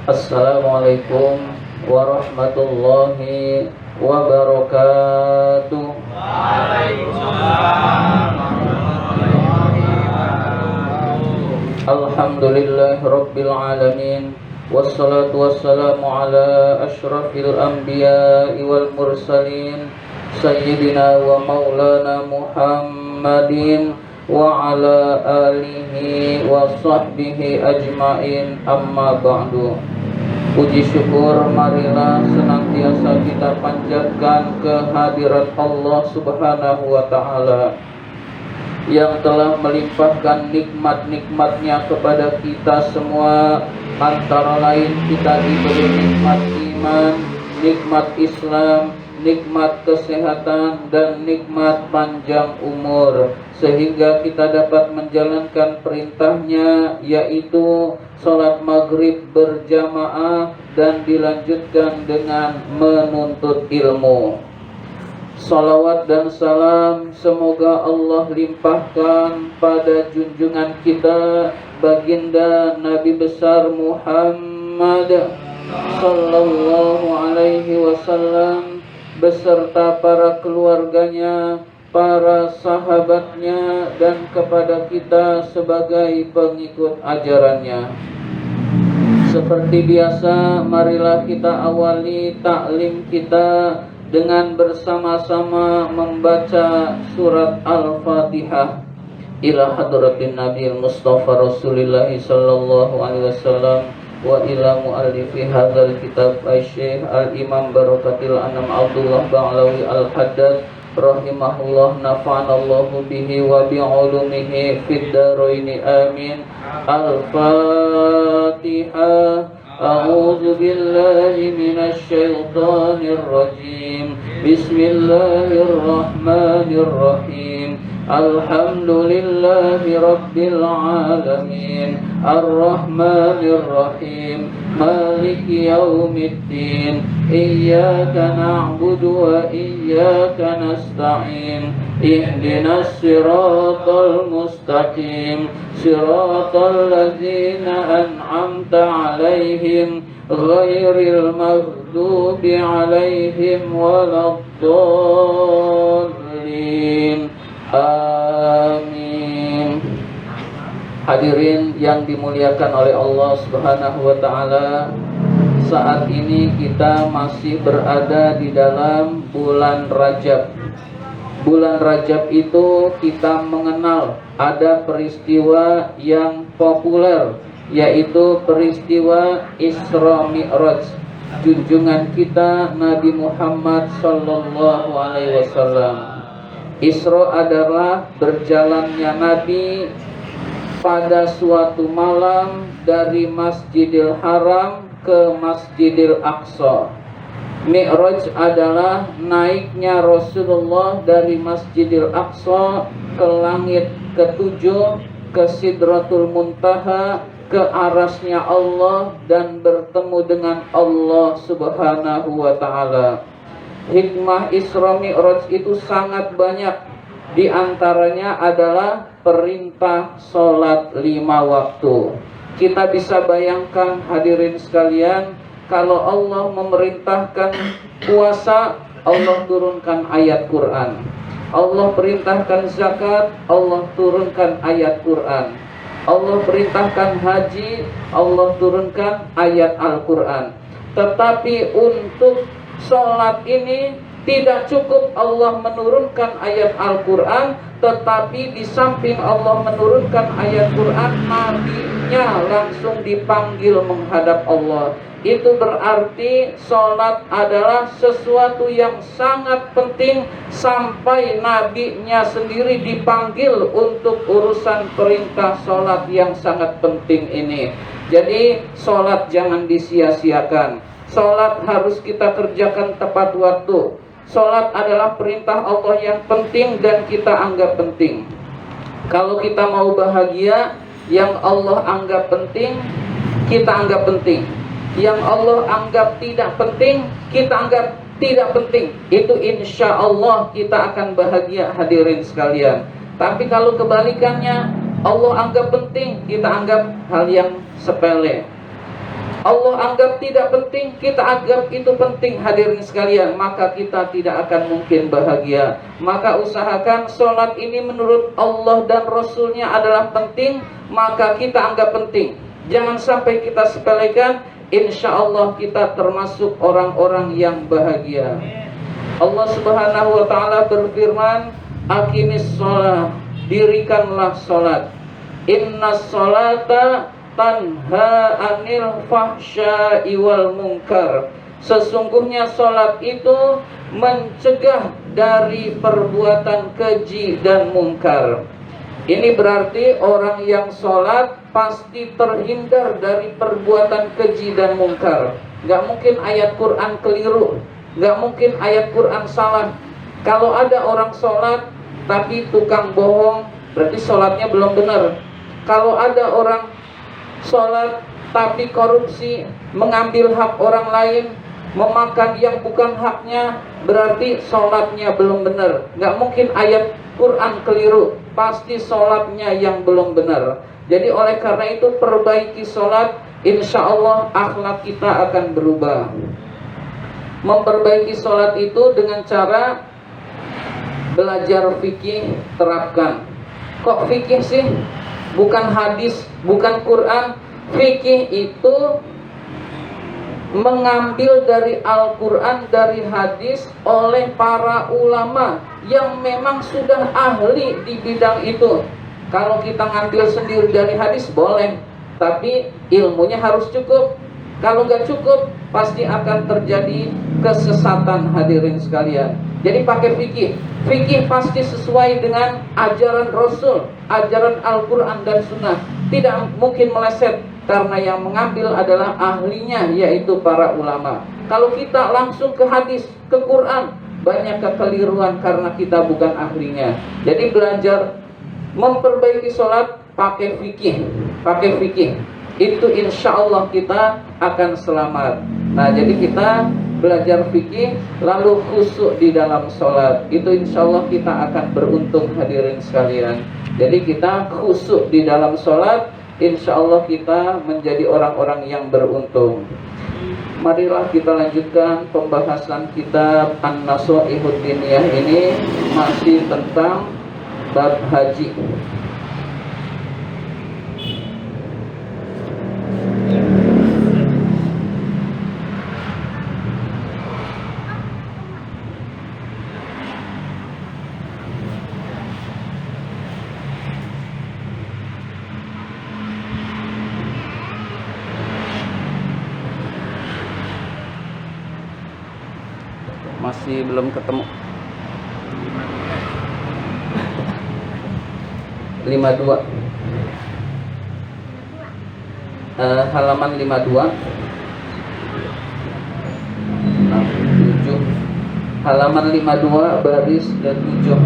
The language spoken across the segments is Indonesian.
Assalamualaikum warahmatullahi wabarakatuh. Waalaikumsalam warahmatullahi wabarakatuh. Alhamdulillahirabbil alamin. Wassalatu wassalamu ala asyrafil anbiya'i wal mursalin sayyidina wa maulana Muhammadin wa ala alihi wa sahbihi ajmain, amma ba'du. Puji syukur marilah senantiasa kita panjatkan kehadirat Allah Subhanahu wa ta'ala yang telah melimpahkan nikmat-nikmatnya kepada kita semua. Antara lain kita diberi nikmat iman, nikmat Islam, nikmat kesehatan, dan nikmat panjang umur, sehingga kita dapat menjalankan perintahnya, yaitu sholat maghrib berjamaah dan dilanjutkan dengan menuntut ilmu. Salawat dan salam semoga Allah limpahkan pada junjungan kita baginda Nabi besar Muhammad sallallahu alaihi wasallam beserta para keluarganya, para sahabatnya, dan kepada kita sebagai pengikut ajarannya. Seperti biasa, marilah kita awali taklim kita dengan bersama-sama membaca surat Al-Fatihah ila hadratin Nabi Mustafa Rasulullah sallallahu alaihi wasallam wa ila muallifi hadzal kitab Syekh Al-Imam Barakatil Anam Abdullah Ba'lawi Al-Haddad rahimahullah, nafa'anallahu bihi wa bi'ulumihi fid dharain amin. Al-Fatihah. A'udzu billahi minasy syaithanir rajim. Bismillahirrahmanirrahim. Alhamdulillahi rabbil alamin. Ar-Rahmanir Rahim. Maliki yaumiddin. Iyyaka na'budu wa iyyaka nasta'in. Ihdinas siratal mustaqim. Siratal ladzina an'amta 'alaihim ghairil maghdubi 'alaihim waladdallin. Amin. Hadirin yang dimuliakan oleh Allah Subhanahu wa ta'ala, saat ini kita masih berada di dalam bulan Rajab. Bulan Rajab itu kita mengenal ada peristiwa yang populer, yaitu peristiwa Isra Mi'raj, junjungan kita Nabi Muhammad sallallahu alaihi wasallam. Isra adalah berjalannya Nabi pada suatu malam dari Masjidil Haram ke Masjidil Aqsa. Mi'raj adalah naiknya Rasulullah dari Masjidil Aqsa ke langit ketujuh, ke Sidratul Muntaha, ke arasnya Allah, dan bertemu dengan Allah Subhanahu wa ta'ala. Hikmah Isra Mi'raj itu sangat banyak. Di antaranya adalah perintah sholat 5 waktu. Kita bisa bayangkan hadirin sekalian, kalau Allah memerintahkan puasa, Allah turunkan ayat Quran. Allah perintahkan zakat, Allah turunkan ayat Quran. Allah perintahkan haji, Allah turunkan ayat Al-Quran. Tetapi untuk sholat ini tidak cukup Allah menurunkan ayat Al-Quran, tetapi di samping Allah menurunkan ayat Quran, Nabi-Nya langsung dipanggil menghadap Allah. Itu berarti sholat adalah sesuatu yang sangat penting, sampai Nabi-Nya sendiri dipanggil untuk urusan perintah sholat yang sangat penting ini. Jadi sholat jangan disia-siakan. Sholat harus kita kerjakan tepat waktu. Sholat adalah perintah Allah yang penting dan kita anggap penting. Kalau kita mau bahagia, yang Allah anggap penting, kita anggap penting. Yang Allah anggap tidak penting, kita anggap tidak penting. Itu insya Allah kita akan bahagia, hadirin sekalian. Tapi kalau kebalikannya, Allah anggap penting, kita anggap hal yang sepele. Allah anggap tidak penting, kita anggap itu penting. Hadirin sekalian, maka kita tidak akan mungkin bahagia. Maka usahakan sholat ini menurut Allah dan Rasulnya adalah penting, maka kita anggap penting. Jangan sampai kita sepelekan. Insya Allah kita termasuk orang-orang yang bahagia. Allah Subhanahu wa ta'ala berfirman, aqimis sholat, dirikanlah sholat. Inna sholata tanha anil fahsya'i wal munkar. Sesungguhnya sholat itu mencegah dari perbuatan keji dan mungkar. Ini berarti orang yang sholat pasti terhindar dari perbuatan keji dan mungkar. Gak mungkin ayat Quran keliru, gak mungkin ayat Quran salah. Kalau ada orang sholat tapi tukang bohong, berarti sholatnya belum benar. Kalau ada orang sholat tapi korupsi, mengambil hak orang lain, memakan yang bukan haknya, berarti sholatnya belum benar. Gak mungkin ayat Quran keliru, pasti sholatnya yang belum benar. Jadi oleh karena itu perbaiki sholat, insya Allah akhlak kita akan berubah. Memperbaiki sholat itu dengan cara belajar fikih, terapkan. Kok fikih sih? Bukan hadis, bukan Quran. Fikih itu mengambil dari Al-Quran, dari hadis oleh para ulama yang memang sudah ahli di bidang itu. Kalau kita ngambil sendiri dari hadis boleh, tapi ilmunya harus cukup. Kalau nggak cukup, pasti akan terjadi kesesatan, hadirin sekalian. Jadi pakai fikih. Fikih pasti sesuai dengan ajaran Rasul, ajaran Al-Quran dan Sunnah. Tidak mungkin meleset, karena yang mengambil adalah ahlinya, yaitu para ulama. Kalau kita langsung ke hadis, ke Quran, banyak kekeliruan karena kita bukan ahlinya. Jadi belajar memperbaiki sholat pakai fikih, pakai fikih. Itu insya Allah kita akan selamat. Nah, jadi kita belajar fikih lalu khusyuk di dalam sholat, itu insya Allah kita akan beruntung, hadirin sekalian. Jadi kita khusyuk di dalam sholat, insya Allah kita menjadi orang-orang yang beruntung. Marilah kita lanjutkan pembahasan kitab An-Nasaihud Diniyah ini, masih tentang bab haji. Masih belum ketemu. 52 halaman 52 7 halaman 52 baris ke-7,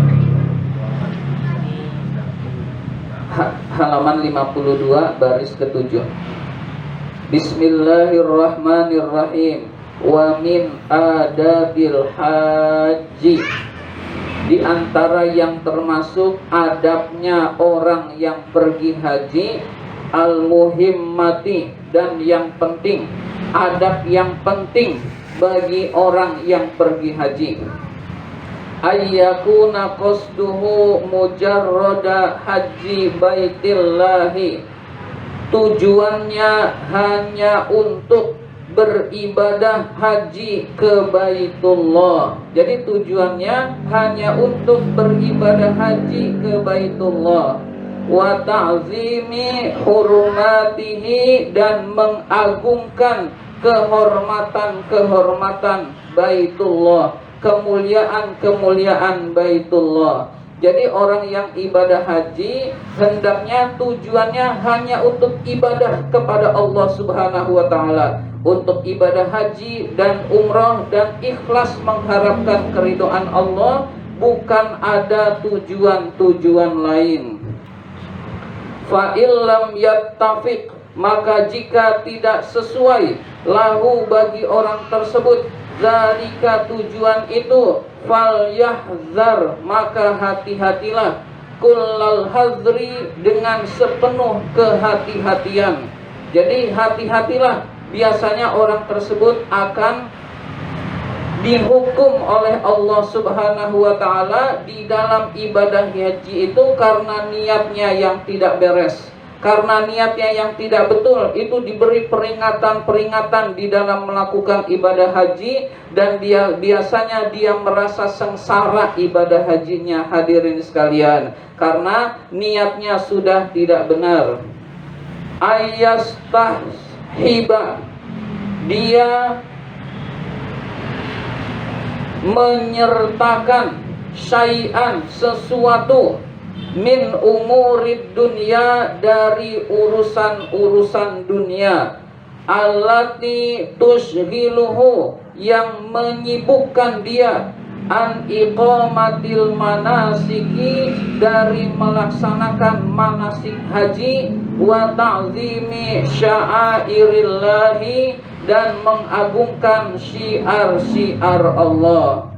halaman 52 baris ke-7. Bismillahirrahmanirrahim. Wa min adabil haji, di antara yang termasuk adabnya orang yang pergi haji, al-muhimmati, dan yang penting, adab yang penting bagi orang yang pergi haji, ayyakuna qasduhu mujarrada haji baitillahi, tujuannya hanya untuk beribadah haji ke Baitullah. Jadi tujuannya hanya untuk beribadah haji ke Baitullah. Wa ta'zimi hurumatihi, dan mengagungkan kehormatan-kehormatan Baitullah, kemuliaan-kemuliaan Baitullah. Jadi orang yang ibadah haji hendaknya tujuannya hanya untuk ibadah kepada Allah Subhanahu wa ta'ala, untuk ibadah haji dan umrah, dan ikhlas mengharapkan keridhaan Allah, bukan ada tujuan-tujuan lain. Fa illam yattafiq, maka jika tidak sesuai, lahu, bagi orang tersebut, zalika, tujuan itu, fal yahzar, maka hati-hatilah, kullal hadri, dengan sepenuh kehati-hatian. Jadi hati-hatilah, biasanya orang tersebut akan dihukum oleh Allah Subhanahu wa taala di dalam ibadah haji itu karena niatnya yang tidak beres, karena niatnya yang tidak betul. Itu diberi peringatan-peringatan di dalam melakukan ibadah haji, dan biasanya dia merasa sengsara ibadah hajinya, hadirin sekalian, karena niatnya sudah tidak benar. Ayastahhiba, dia menyertakan syai'an, sesuatu, min umurid dunia, dari urusan-urusan dunia, allati tushghiluhu, yang menyibukkan dia, an iqamatil manasiki, dari melaksanakan manasik haji, wa ta'zimi sya'airillahi, dan mengagungkan syiar-syiar Allah.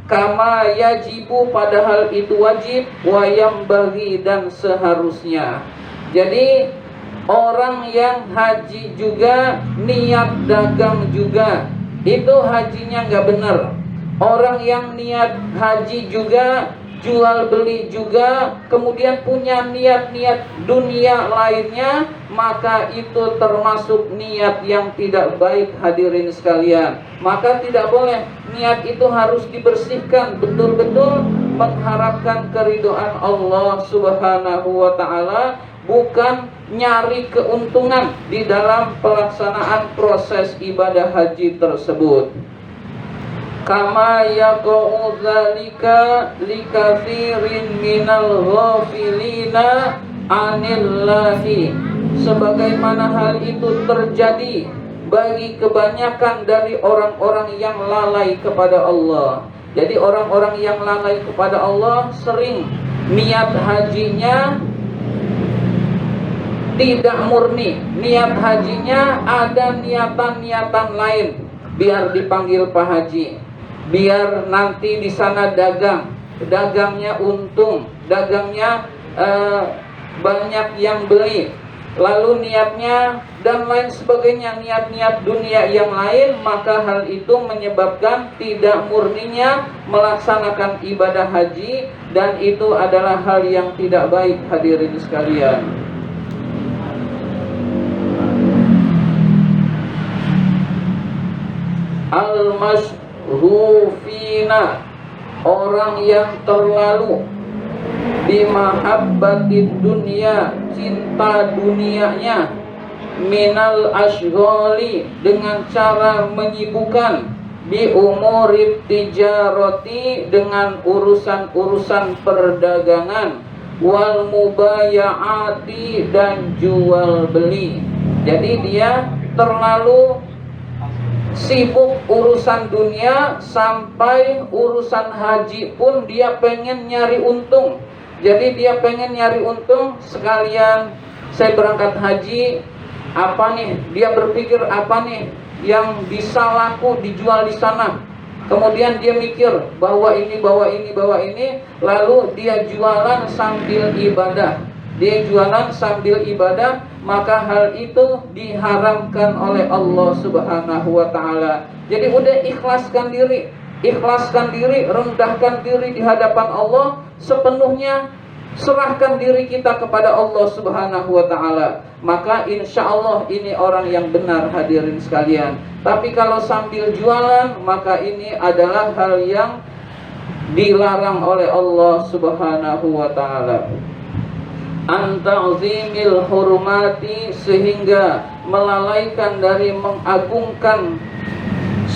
Kama yajibu, padahal itu wajib, wa yambaghi, dan seharusnya. Jadi orang yang haji juga niat dagang juga, itu hajinya nggak benar. Orang yang niat haji juga, jual beli juga, kemudian punya niat-niat dunia lainnya, maka itu termasuk niat yang tidak baik, hadirin sekalian. Maka tidak boleh, niat itu harus dibersihkan, betul-betul mengharapkan keridhaan Allah Subhanahu wa taala, bukan nyari keuntungan di dalam pelaksanaan proses ibadah haji tersebut. Kama yaqa'u dzalika likatsirin minal ghafilina anillahi, sebagaimana hal itu terjadi bagi kebanyakan dari orang-orang yang lalai kepada Allah. Jadi orang-orang yang lalai kepada Allah sering niat hajinya tidak murni, niat hajinya ada niatan-niatan lain, biar dipanggil Pak Haji, biar nanti di sana dagangnya untung, dagangnya banyak yang beli, lalu niatnya dan lain sebagainya, niat-niat dunia yang lain, maka hal itu menyebabkan tidak murninya melaksanakan ibadah haji, dan itu adalah hal yang tidak baik, hadirin sekalian. Al-mashhufina, orang yang terlalu bimahabbatid dunia, cinta dunianya, minal ashghali, dengan cara menyibukkan, bi umurit tijarati, dengan urusan-urusan perdagangan, wal mubayaati, dan jual beli. Jadi dia terlalu sibuk urusan dunia, sampai urusan haji pun dia pengen nyari untung. Jadi dia pengen nyari untung, sekalian saya berangkat haji, apa nih, dia berpikir apa nih yang bisa laku dijual di sana. Kemudian dia mikir bahwa ini, lalu dia jualan sambil ibadah. Dia jualan sambil ibadah, maka hal itu diharamkan oleh Allah Subhanahu wa taala. Jadi udah ikhlaskan diri, rendahkan diri di hadapan Allah sepenuhnya, serahkan diri kita kepada Allah Subhanahu wa taala. Maka insya Allah ini orang yang benar, hadirin sekalian. Tapi kalau sambil jualan, maka ini adalah hal yang dilarang oleh Allah Subhanahu wa taala. Anta'zimil hurmati, sehingga melalaikan dari mengagungkan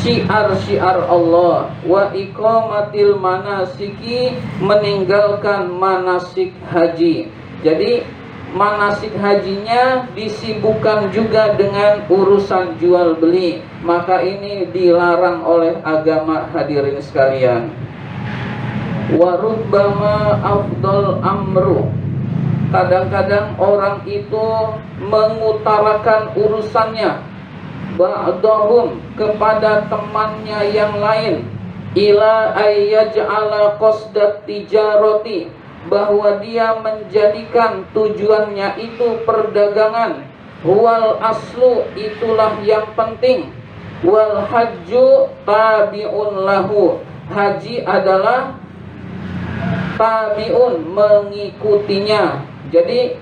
syiar-syiar Allah, wa iqamatil manasiki, meninggalkan manasik haji. Jadi manasik hajinya disibukkan juga dengan urusan jual beli, maka ini dilarang oleh agama, hadirin sekalian. Wa rubbama afdal amru, kadang-kadang orang itu mengutarakan urusannya, ba'dahum, kepada temannya yang lain, ila ayyaj'ala qasdat tijarati, bahwa dia menjadikan tujuannya itu perdagangan. Wal aslu, itulah yang penting. Wal hajju tabi'un lahu, haji adalah tabi'un, mengikutinya. Jadi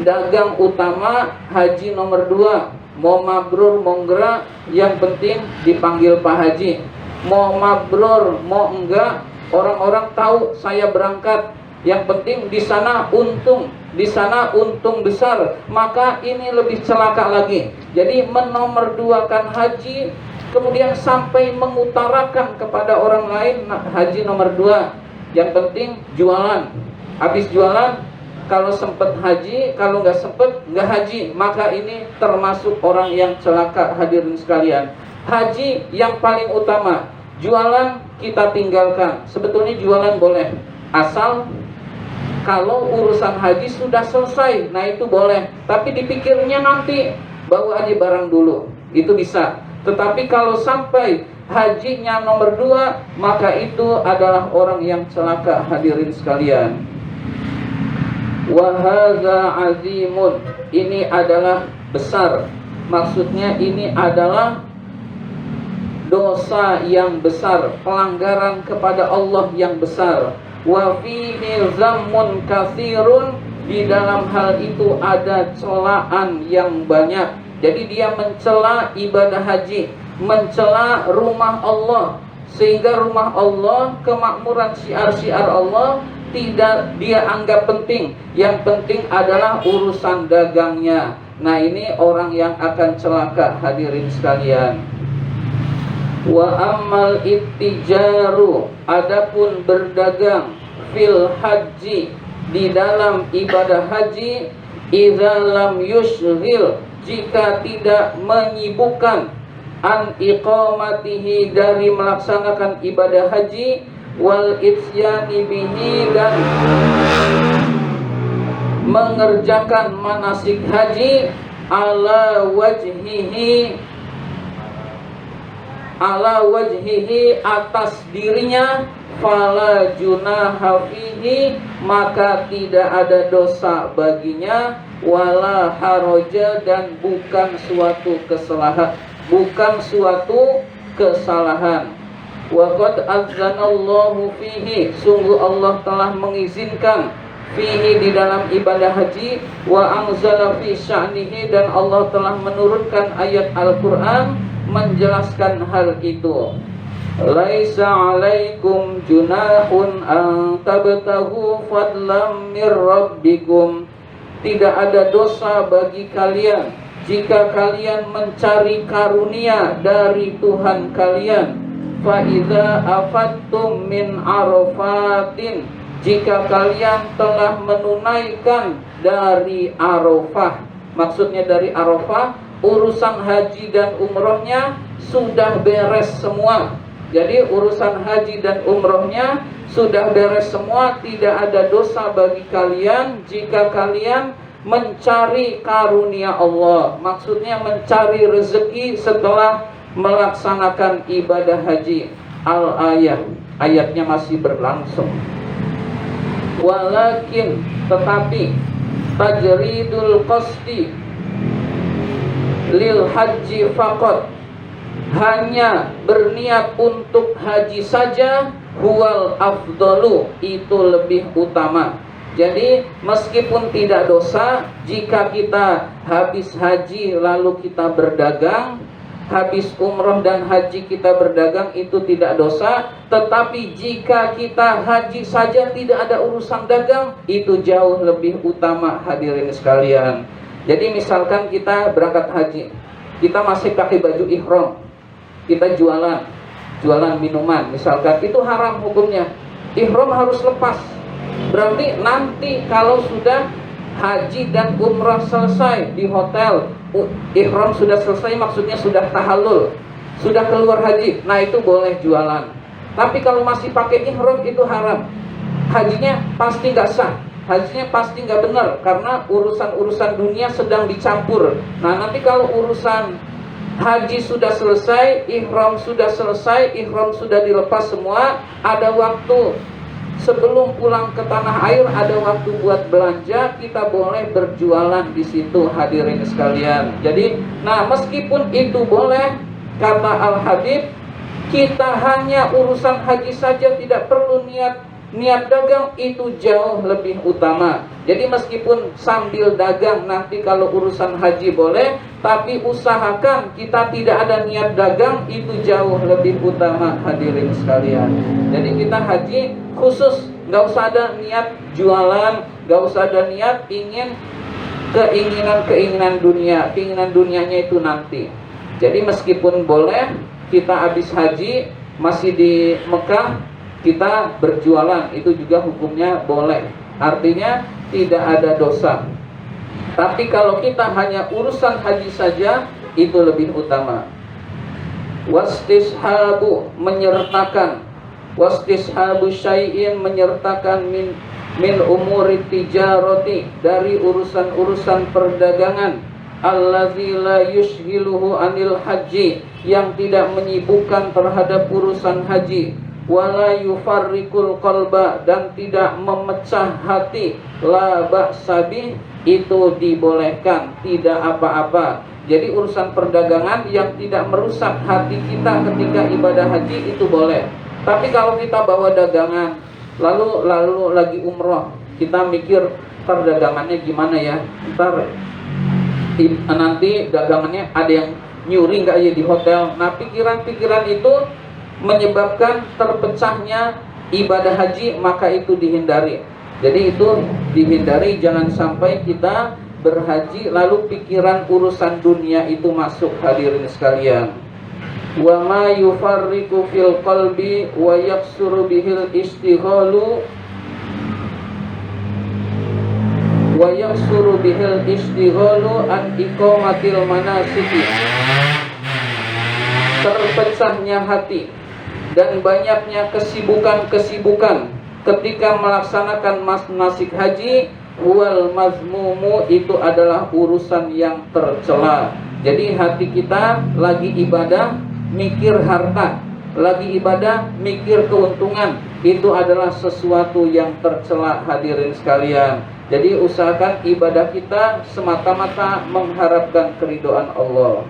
dagang utama haji nomor 2. Mau mabrur mau enggak, yang penting dipanggil Pak Haji. Mau mabrur mau enggak, orang-orang tahu saya berangkat, yang penting di sana untung, di sana untung besar, maka ini lebih celaka lagi. Jadi menomorduakan haji, kemudian sampai mengutarakan kepada orang lain haji nomor 2. Yang penting jualan, habis jualan kalau sempat haji, kalau nggak sempat nggak haji, maka ini termasuk orang yang celaka. Hadirin sekalian, haji yang paling utama, jualan kita tinggalkan. Sebetulnya jualan boleh, asal kalau urusan haji sudah selesai, nah itu boleh. Tapi dipikirnya nanti, bawa aja barang dulu, itu bisa. Tetapi kalau sampai hajinya nomor 2, maka itu adalah orang yang celaka. Hadirin sekalian, wahadza azimun, ini adalah besar. Maksudnya ini adalah dosa yang besar, pelanggaran kepada Allah yang besar. Wa fihi zammun katsirun, di dalam hal itu ada celaan yang banyak. Jadi dia mencela ibadah haji, mencela rumah Allah, sehingga rumah Allah, kemakmuran syiar-syiar Allah tidak dia anggap penting. Yang penting adalah urusan dagangnya. Nah ini orang yang akan celaka. Hadirin sekalian, wa ammal ittijaru, adapun berdagang, fil haji, di dalam ibadah haji, idza lam yushghil, jika tidak menyibukkan, an iqamatihi, dari melaksanakan ibadah haji, wal itsyani bihi, dan mengerjakan manasik haji, ala wajhihi, atas dirinya, fala junaha fihi, maka tidak ada dosa baginya, wala haraja, dan bukan suatu kesalahan. Wa qad adzanallahu fihi, sungguh Allah telah mengizinkan, fihi, di dalam ibadah haji, wa anzala fi sya'nihi, dan Allah telah menurunkan ayat Al-Qur'an menjelaskan hal itu. Laisa alaikum junahun an tabtahu fadlam mir rabbikum, tidak ada dosa bagi kalian jika kalian mencari karunia dari Tuhan kalian. Fa idza afattum min arafatin, jika kalian telah menunaikan dari Arafah. Maksudnya dari Arafah, urusan haji dan umrohnya sudah beres semua. Jadi urusan haji dan umrohnya sudah beres semua, tidak ada dosa bagi kalian jika kalian mencari karunia Allah. Maksudnya mencari rezeki setelah melaksanakan ibadah haji. Al-ayat, ayatnya masih berlangsung. Walakin, tetapi, tajridul qasdi lil haji faqat, hanya berniat untuk haji saja, huwal afdalu, itu lebih utama. Jadi meskipun tidak dosa jika kita habis haji lalu kita berdagang, habis umroh dan haji kita berdagang, itu tidak dosa. Tetapi jika kita haji saja tidak ada urusan dagang, itu jauh lebih utama. Hadirin sekalian, jadi misalkan kita berangkat haji, kita masih pakai baju ihram, kita jualan minuman misalkan, itu haram hukumnya. Ihram harus lepas. Berarti nanti kalau sudah haji dan umrah selesai di hotel, ihram sudah selesai, maksudnya sudah tahallul, sudah keluar haji, nah itu boleh jualan. Tapi kalau masih pakai ihram itu haram. Hajinya pasti nggak sah, hajinya pasti nggak benar, karena urusan-urusan dunia sedang dicampur. Nah nanti kalau urusan haji sudah selesai, ihram sudah selesai, ihram sudah dilepas semua, ada waktu sebelum pulang ke tanah air ada waktu buat belanja, kita boleh berjualan di situ, hadirin sekalian. Jadi, nah meskipun itu boleh, kata Al-Habib, kita hanya urusan haji saja, tidak perlu niat dagang, itu jauh lebih utama. Jadi meskipun sambil dagang nanti kalau urusan haji boleh, tapi usahakan kita tidak ada niat dagang, itu jauh lebih utama, hadirin sekalian. Jadi kita haji khusus, nggak usah ada niat jualan, nggak usah ada niat ingin keinginan dunia. Keinginan dunianya itu nanti. Jadi meskipun boleh kita habis haji masih di Mekah, kita berjualan, itu juga hukumnya boleh. Artinya tidak ada dosa. Tapi kalau kita hanya urusan haji saja, itu lebih utama. Wastishabu, menyertakan. Wastishabu syai'in, menyertakan min umuri tijarati, dari urusan-urusan perdagangan. Allazi la yushghiluhu anil haji, yang tidak menyibukkan terhadap urusan haji. Wala yufarriqul qalba, dan tidak memecah hati. La ba'sabi, itu dibolehkan, tidak apa-apa. Jadi urusan perdagangan yang tidak merusak hati kita ketika ibadah haji itu boleh. Tapi kalau kita bawa dagangan lalu lagi umroh, kita mikir ntar dagangannya gimana ya, ntar nanti dagangannya ada yang nyuri nggak ya di hotel. Nah pikiran-pikiran itu menyebabkan terpecahnya ibadah haji, maka itu dihindari. Jadi itu dihindari, jangan sampai kita berhaji lalu pikiran urusan dunia itu masuk, hadirin sekalian. Wa ma yufarriqu fil qalbi wa yaksuru bihil istighalu wa yaksuru bihil istighalu an iqamatil manasiki. Terpecahnya hati dan banyaknya kesibukan-kesibukan ketika melaksanakan manasik haji, wal mazmumu, itu adalah urusan yang tercela. Jadi hati kita lagi ibadah mikir harta, lagi ibadah mikir keuntungan, itu adalah sesuatu yang tercela, hadirin sekalian. Jadi usahakan ibadah kita semata-mata mengharapkan keridhaan Allah.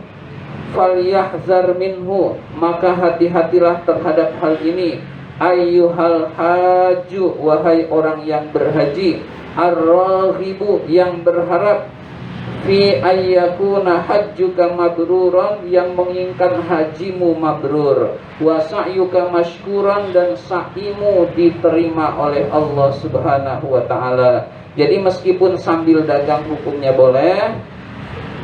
Falyahzar minhu, maka hati-hatilah terhadap hal ini. Ayyuhal haju, wahai orang yang berhaji. Ar-raghibu, yang berharap. Fi ayyakuna hajjuka mabruran, yang menginginkan hajimu mabrur. Wa sa'yuka mashkuran, dan sa'imu diterima oleh Allah subhanahu wa ta'ala. Jadi meskipun sambil dagang hukumnya boleh.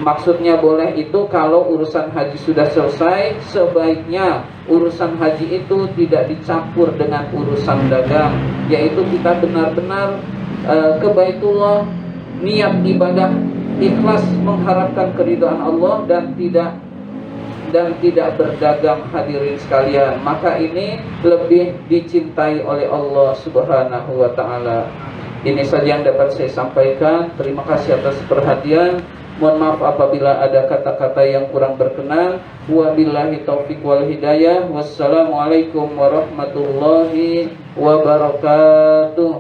Maksudnya boleh itu kalau urusan haji sudah selesai, sebaiknya urusan haji itu tidak dicampur dengan urusan dagang, yaitu kita benar-benar ke Baitullah, niat ibadah ikhlas mengharapkan keridhaan Allah, dan tidak berdagang, hadirin sekalian. Maka ini lebih dicintai oleh Allah subhanahu wa ta'ala. Ini saja yang dapat saya sampaikan. Terima kasih atas perhatian. Mohon maaf apabila ada kata-kata yang kurang berkenan. Wabillahi taufiq wal hidayah. Wassalamualaikum warahmatullahi wabarakatuh.